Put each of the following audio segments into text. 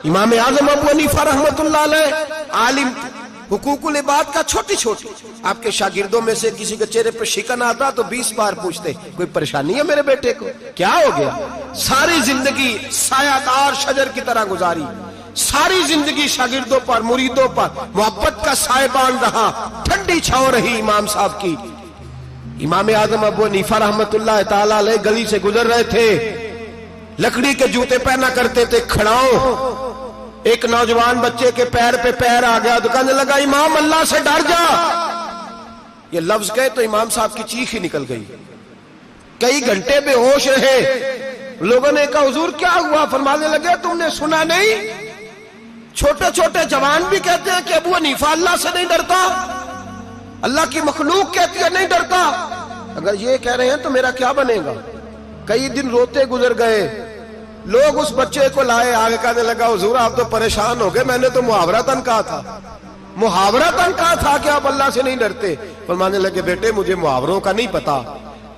امام اعظم ابو حنیفہ رحمتullah علیہ عالم، حقوق العباد کا چھوٹی چھوٹی، آپ کے شاگردوں میں سے کسی کے چہرے پر شکن آتا تو 20 بار پوچھتے کوئی پریشانی ہے میرے بیٹے کو، کیا ہو گیا؟ ساری زندگی سایہ دار شجر کی طرح گزاری، ساری زندگی شاگردوں پر مریدوں پر محبت کا سائبان رہا، ٹھنڈی چھاؤں رہی امام صاحب کی۔ امام اعظم ابو حنیفہ رحمتullah تعالی علیہ گلی سے گزر رہے تھے، لکڑی کے جوتے پہنا کرتے تھے، کھڑاؤں۔ ایک نوجوان بچے کے پیر پہ پیر آ گیا تو کہنے لگا امام اللہ سے ڈر جا۔ یہ لفظ گئے تو امام صاحب کی چیخ ہی نکل گئی، کئی گھنٹے بے ہوش رہے۔ لوگوں نے کہا حضور کیا ہوا؟ فرمانے لگے تم نے سنا نہیں، چھوٹے چھوٹے جوان بھی کہتے ہیں کہ ابو حنیفہ اللہ سے نہیں ڈرتا، اللہ کی مخلوق کہتی ہے نہیں ڈرتا۔ اگر یہ کہہ رہے ہیں تو میرا کیا بنے گا؟ کئی دن روتے گزر گئے، لوگ اس بچے کو لائے، آگے کہنے لگا حضور آپ تو پریشان ہو گئے، میں نے تو محاورتاً کہا تھا، محاورتاً کہا تھا کہ آپ اللہ سے نہیں ڈرتے۔ فرمانے لگے بیٹے مجھے محاوروں کا نہیں پتا،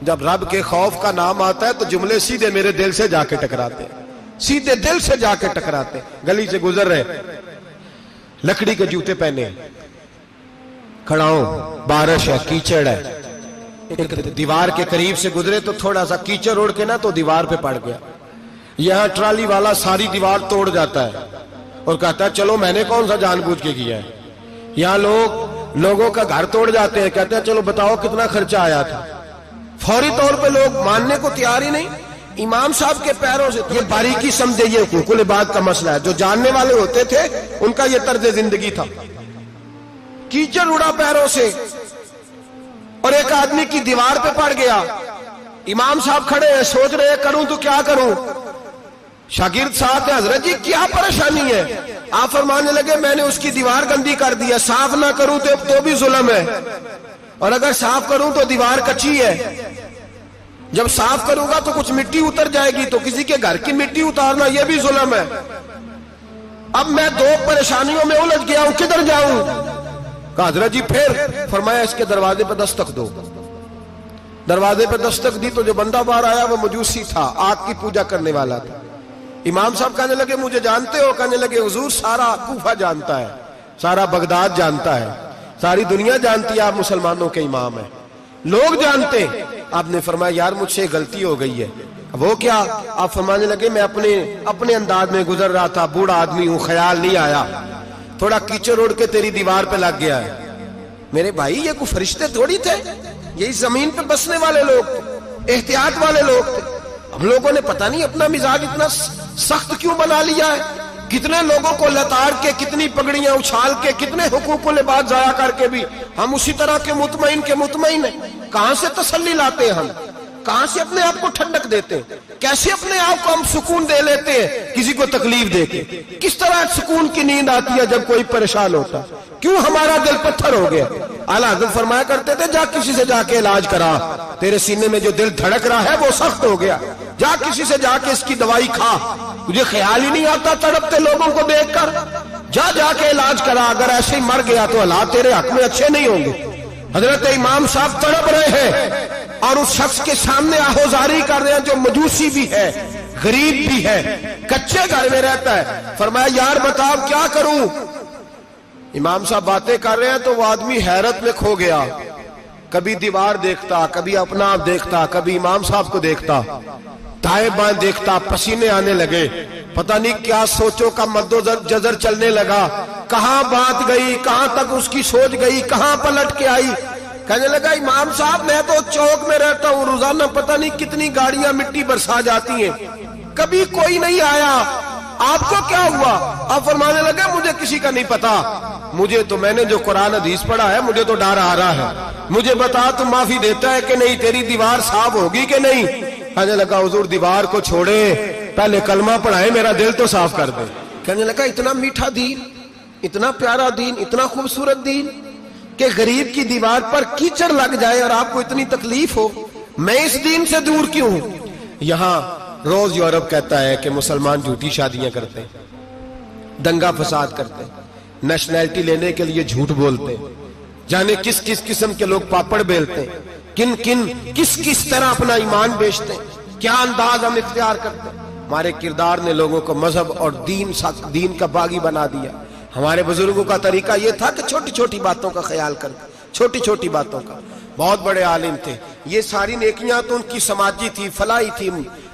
جب رب کے خوف کا نام آتا ہے تو جملے سیدھے میرے دل سے جا کے ٹکراتے، سیدھے دل سے جا کے ٹکراتے۔ گلی سے گزر رہے، لکڑی کے جوتے پہنے، کھڑاؤں، بارش ہے، کیچڑ ہے، ایک دیوار کے قریب سے گزرے تو تھوڑا سا کیچڑ اڑ کے نا تو دیوار پہ پڑ گیا۔ یہاں ٹرالی والا ساری دیوار توڑ جاتا ہے اور کہتا ہے چلو میں نے کون سا جان بوجھ کے کیا ہے۔ یہاں لوگوں کا گھر توڑ جاتے ہیں، کہتے ہیں چلو بتاؤ کتنا خرچہ آیا تھا۔ فوری طور پہ لوگ ماننے کو تیار ہی نہیں۔ امام صاحب کے پیروں سے یہ باریکی سمجھے، یہ حقوق العباد کا مسئلہ ہے۔ جو جاننے والے ہوتے تھے ان کا یہ طرز زندگی تھا۔ کیچڑ اڑا پیروں سے اور ایک آدمی کی دیوار پہ پڑ گیا۔ امام صاحب کھڑے ہیں، سوچ رہے کروں تو کیا کروں۔ شاگرد ساتھ ہے، حضرت جی کیا پریشانی ہے؟ آپ فرمانے لگے میں نے اس کی دیوار گندی کر دی ہے، صاف نہ کروں تو بھی ظلم ہے، اور اگر صاف کروں تو دیوار کچی ہے، جب صاف کروں گا تو کچھ مٹی اتر جائے گی تو کسی کے گھر کی مٹی اتارنا یہ بھی ظلم ہے۔ اب میں دو پریشانیوں میں الجھ گیا ہوں، کدھر جاؤں؟ کہا حضرت جی پھر؟ فرمایا اس کے دروازے پہ دستک دو۔ دروازے پہ دستک دی تو جو بندہ باہر آیا وہ مجوسی تھا، آگ کی پوجا کرنے والا تھا۔ امام صاحب کہنے لگے مجھے جانتے ہو؟ کہنے لگے حضور سارا کوفہ جانتا ہے، سارا بغداد جانتا ہے، ساری دنیا جانتی ہے آپ مسلمانوں کے امام ہیں، لوگ جانتے۔ آپ نے فرمایا یار مجھ سے غلطی ہو گئی ہے۔ وہ کیا؟ آپ فرمانے لگے میں اپنے انداز میں گزر رہا تھا، بوڑھا آدمی ہوں، خیال نہیں آیا، تھوڑا کیچڑ اڑ کے تیری دیوار پہ لگ گیا ہے۔ میرے بھائی یہ کوئی فرشتے تھوڑی تھے، یہی زمین پہ بسنے والے لوگ تھے، احتیاط والے لوگ تھے۔ ہم لوگوں نے پتہ نہیں اپنا مزاج اتنا سخت کیوں بنا لیا ہے، کتنے لوگوں کو لتاڑ کے، کتنی پگڑیاں اچھال کے، کتنے حقوق العباد ضائع کر کے بھی ہم اسی طرح کے مطمئن ہیں۔ کہاں سے تسلی لاتے ہیں ہم؟ کہاں سے اپنے آپ کو ٹھنڈک دیتے ہیں؟ کیسے اپنے آپ کو ہم سکون دے لیتے ہیں کسی کو تکلیف دے کے؟ کس طرح سکون کی نیند آتی ہے جب کوئی پریشان ہوتا؟ کیوں ہمارا دل پتھر ہو گیا؟ اعلیٰ حضرت فرمایا کرتے تھے جا کسی سے جا کے علاج کرا، تیرے سینے میں جو دل دھڑک رہا ہے وہ سخت ہو گیا، جا کسی سے جا کے اس کی دوائی کھا، تجھے خیال ہی نہیں آتا تڑپتے لوگوں کو دیکھ کر، جا کے علاج کرا، اگر ایسے ہی مر گیا تو حالات تیرے حق میں اچھے نہیں ہوں گے۔ حضرت امام صاحب تڑپ رہے ہیں اور اس شخص کے سامنے آہوزاری کر رہے ہیں جو مجوسی بھی ہے، غریب بھی ہے، کچے گھر میں رہتا ہے۔ فرمایا یار بتاؤ کیا کروں؟ امام صاحب باتیں کر رہے ہیں تو وہ آدمی حیرت میں کھو گیا، کبھی دیوار دیکھتا، کبھی اپنا آپ دیکھتا، کبھی امام صاحب کو دیکھتا، دائیں بائیں دیکھتا، پسینے آنے لگے، پتہ نہیں کیا سوچوں کا مد و جزر چلنے لگا، کہاں بات گئی، کہاں تک اس کی سوچ گئی، کہاں پلٹ کے آئی۔ کہنے لگا امام صاحب میں تو چوک میں رہتا ہوں، روزانہ پتہ نہیں کتنی گاڑیاں مٹی برسا جاتی ہیں، کبھی کوئی نہیں آیا، آپ کو کیا ہوا؟ آپ فرمانے لگے مجھے کسی کا نہیں پتا، مجھے تو میں نے جو قرآن حدیث پڑھا ہے مجھے تو ڈر آ رہا ہے، مجھے بتا تو معافی دیتا ہے کہ نہیں، تیری دیوار صاف ہوگی کہ نہیں؟ کہنے لگا حضور دیوار کو چھوڑے، پہلے کلمہ پڑھائے، میرا دل تو صاف کر دے۔ کہنے لگا اتنا میٹھا دین، اتنا پیارا دین، اتنا خوبصورت دین کہ غریب کی دیوار پر کیچڑ لگ جائے اور آپ کو اتنی تکلیف ہو، میں اس دین سے دور کیوں ہوں؟ یہاں روز یورپ کہتا ہے کہ مسلمان جھوٹی شادیاں کرتے ہیں، دنگا فساد کرتے ہیں، نیشنلٹی لینے کے لیے جھوٹ بولتے ہیں، جانے کس کس قسم کے لوگ پاپڑ بیلتے ہیں، کس طرح اپنا ایمان بیچتے ہیں، کیا انداز ہم اختیار کرتے ہیں۔ ہمارے کردار نے لوگوں کو مذہب اور دین کا باغی بنا دیا. ہمارے بزرگوں کا طریقہ یہ تھا کہ چھوٹی چھوٹی باتوں کا خیال کرتے, چھوٹی چھوٹی باتوں کا. بہت بڑے عالم تھے, یہ ساری نیکیاں تو ان کی سماجی تھی, فلاحی تھی,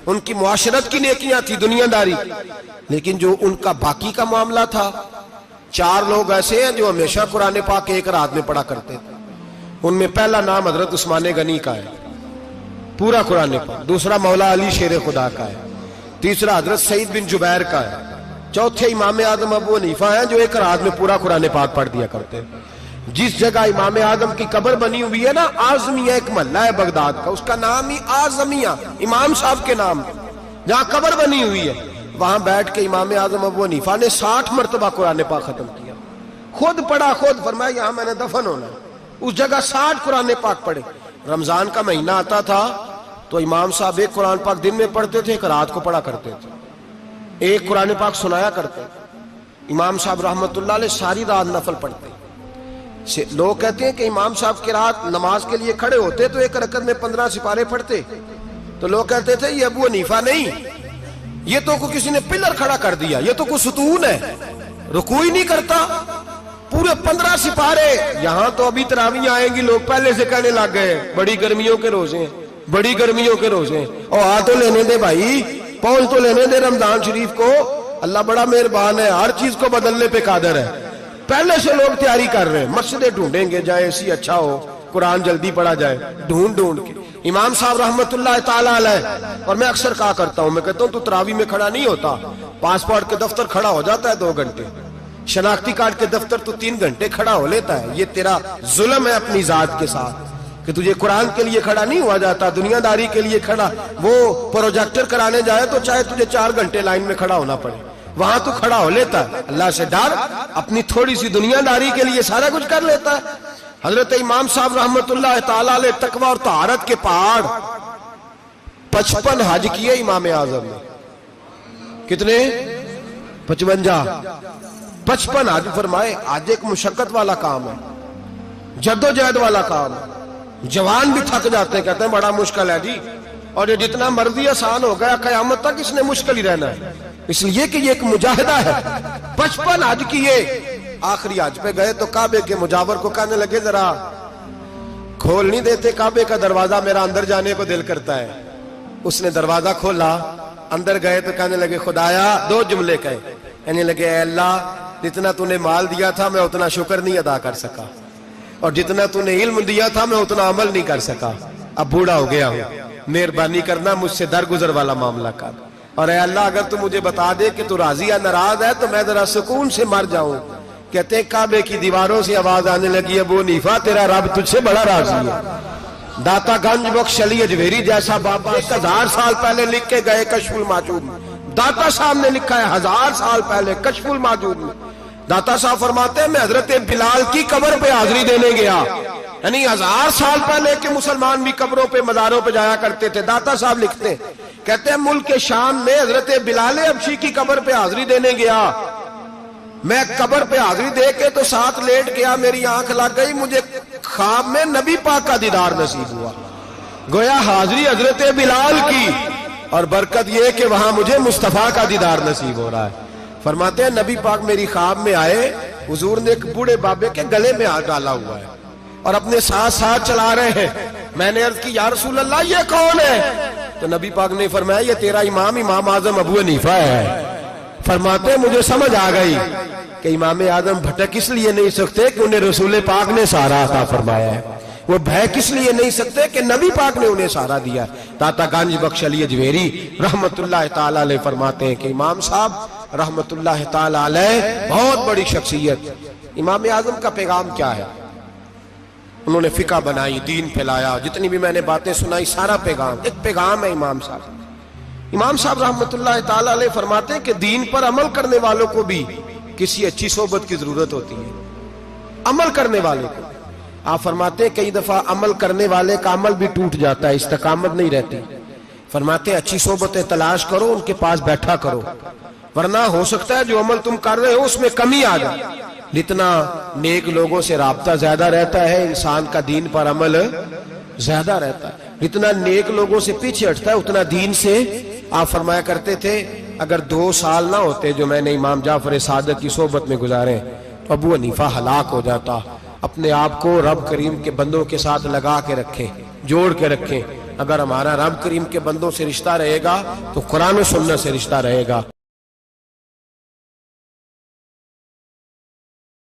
ان کی معاشرت کی نیکیاں تھی, دنیا داری. لیکن جو ان کا باقی کا معاملہ تھا, 4 لوگ ایسے ہیں جو ہمیشہ قرآن پاک ایک رات میں پڑھا کرتے تھے. ان میں پہلا نام حضرت عثمان غنی کا ہے, پورا قرآن پاک. دوسرا مولا علی شیر خدا کا ہے. تیسرا حضرت سعید بن جبیر کا ہے. چوتھے امام اعظم ابو حنیفہ ہیں جو ایک رات میں پورا قرآن پاک پڑھ دیا کرتے ہیں. جس جگہ امام اعظم کی قبر بنی ہوئی ہے نا, اعظمیہ ایک محلہ ہے بغداد کا, اس کا نام ہی اعظمیہ, امام صاحب کے نام, جہاں قبر بنی ہوئی ہے, وہاں بیٹھ کے امام اعظم ابو حنیفہ نے 60 مرتبہ قرآن پاک ختم کیا. خود پڑھا, خود فرمایا یہاں میں نے دفن ہونا. اس جگہ 60 قرآن پاک پڑھے. رمضان کا مہینہ آتا تھا تو امام صاحب ایک قرآن پاک دن میں پڑھتے تھے, ایک رات کو پڑھا کرتے تھے, ایک قرآن پاک سنایا کرتے. امام صاحب رحمت اللہ علیہ ساری رات نفل پڑھتے. لوگ کہتے ہیں کہ امام صاحب کی رات نماز کے لیے کھڑے ہوتے تو ایک رکعت میں 15 سپارے پڑھتے. تو لوگ کہتے تھے یہ ابو حنیفہ نہیں, یہ تو کسی نے پلر کھڑا کر دیا, یہ تو کوئی ستون ہے, رکوع ہی نہیں کرتا, پورے 15 سپارے. یہاں تو ابھی تراویح آئیں گی, لوگ پہلے سے کہنے لگ گئے بڑی گرمیوں کے روزے ہیں, بڑی گرمیوں کے روزے ہیں. اور آ تو لینے دے بھائی, پہنچ تو لینے دے رمضان شریف کو. اللہ بڑا مہربان ہے, ہر چیز کو بدلنے پہ قادر ہے. پہلے سے لوگ تیاری کر رہے ہیں, مسجدیں ڈھونڈیں گے جائے اسی اچھا ہو, قرآن جلدی پڑھا جائے, ڈھونڈ کے. امام صاحب رحمت اللہ تعالیٰ علیہ, اور میں اکثر کہا کرتا ہوں, میں کہتا ہوں تو تراویح میں کھڑا نہیں ہوتا, پاسپورٹ کے دفتر کھڑا ہو جاتا ہے 2 گھنٹے, شناختی کارڈ کے دفتر تو 3 گھنٹے کھڑا ہو لیتا ہے. یہ تیرا ظلم ہے اپنی ذات کے ساتھ کہ تجھے قرآن کے لیے کھڑا نہیں ہوا جاتا, دنیا داری کے لیے کھڑا. وہ پروجیکٹر کرانے جائے تو چاہے تجھے 4 گھنٹے لائن میں کھڑا ہونا پڑے, وہاں تو کھڑا ہو لیتا ہے. اللہ سے ڈر, اپنی تھوڑی سی دنیا داری کے لیے سارا کچھ کر لیتا ہے. حضرت امام صاحب رحمت اللہ تعالیٰ علیہ تقوی اور طہارت کے پہاڑ 55 حج کیے امام اعظم نے. کتنے؟ 55 حج فرمائے. آج ایک مشقت والا کام ہے, جدوجہد والا کام ہے. جوان بھی تھک جاتے ہیں, کہتے ہیں بڑا مشکل ہے جی, اور یہ جتنا مرضی آسان ہو گیا قیامت تک اس نے مشکل ہی رہنا ہے, اس لیے کہ یہ ایک مجاہدہ ہے. 55 حج کیے. آخری حج پہ گئے تو کعبے کے مجاور کو کہنے لگے ذرا کھول نہیں دیتے کعبے کا دروازہ, میرا اندر جانے کو دل کرتا ہے. اس نے دروازہ کھولا, اندر گئے تو کہنے لگے خدایا, 2 جملے کہے, کہنے لگے اے اللہ جتنا تو نے مال دیا تھا میں اتنا شکر نہیں ادا کر سکا, اور جتنا تو نے علم دیا تھا میں اتنا عمل نہیں کر سکا, اب بوڑھا ہو گیا ہوں, مہربانی کرنا مجھ سے درگزر والا معاملہ کر. اور اے اللہ اگر تو مجھے بتا دے کہ تو راضی یا ناراض ہے تو میں ذرا سکون سے مر جاؤں. کہتے ہیں کعبے کی دیواروں سے آواز آنے لگی, ابو حنیفہ تیرا رب تجھ سے بڑا راضی ہے. داتا گنج بخش علی اجویری جیسا بابا 1000 سال پہلے لکھ کے گئے کشف المحجوب میں, داتا صاحب نے لکھا ہے 1000 سال پہلے کشف المحجوب میں. داتا صاحب فرماتے ہیں میں حضرت بلال کی قبر پہ حاضری دینے گیا, یعنی 1000 سال پہلے کے مسلمان بھی قبروں پہ مزاروں پہ جایا کرتے تھے. داتا صاحب لکھتے ہیں, کہتے ہیں ملک شام میں حضرت بلال حبشی کی قبر پہ حاضری دینے گیا, میں قبر پہ حاضری دے کے تو ساتھ لیٹ گیا, میری آنکھ لگ گئی, مجھے خواب میں نبی پاک کا دیدار نصیب ہوا. گویا حاضری حضرت بلال کی, اور برکت یہ کہ وہاں مجھے مصطفیٰ کا دیدار نصیب ہو رہا ہے. فرماتے ہیں نبی پاک میری خواب میں آئے, حضور نے ایک بوڑھے بابے کے گلے میں ہاتھ ڈالا ہوا ہے اور اپنے ساتھ چلا رہے ہیں. میں نے عرض کی یا رسول اللہ یہ کون ہے؟ تو نبی پاک نے فرمایا یہ تیرا امام اعظم ابو حنیفہ ہے. فرماتے ہیں مجھے سمجھ آ گئی کہ امام اعظم بھٹک اس لیے نہیں سکتے کہ انہیں رسول پاک نے سہارا عطا فرمایا ہے, وہ بہک اس لیے نہیں سکتے کہ نبی پاک نے انہیں سہارا دیا. داتا گنج بخش علی اجویری رحمت اللہ تعالی علیہ فرماتے ہیں کہ امام صاحب رحمت اللہ تعالی علیہ بہت بڑی شخصیت. امام اعظم کا پیغام کیا ہے؟ انہوں نے فقہ بنائی, دین پھیلایا, جتنی بھی میں نے باتیں سنائی سارا پیغام, ایک پیغام ہے امام صاحب. امام صاحب رحمت اللہ تعالی علیہ فرماتے ہیں کہ دین پر عمل کرنے والوں کو بھی کسی اچھی صحبت کی ضرورت ہوتی ہے. عمل کرنے والے کو آپ فرماتے ہیں کئی دفعہ عمل کرنے والے کا عمل بھی ٹوٹ جاتا ہے, استقامت نہیں رہتی. فرماتے ہیں اچھی صحبتیں تلاش کرو, ان کے پاس بیٹھا کرو, ورنہ ہو سکتا ہے جو عمل تم کر رہے ہو اس میں کمی آ جائے. جتنا نیک لوگوں سے رابطہ زیادہ رہتا ہے انسان کا دین پر عمل زیادہ رہتا ہے, جتنا نیک لوگوں سے پیچھے ہٹتا ہے اتنا دین سے آپ فرمایا کرتے تھے اگر 2 سال نہ ہوتے جو میں نے امام جعفر صادق کی صحبت میں گزارے تو ابو حنیفہ ہلاک ہو جاتا۔ اپنے آپ کو رب کریم کے بندوں کے ساتھ لگا کے رکھیں، جوڑ کے رکھیں۔ اگر ہمارا رب کریم کے بندوں سے رشتہ رہے گا تو قرآن و سنت سے رشتہ رہے گا۔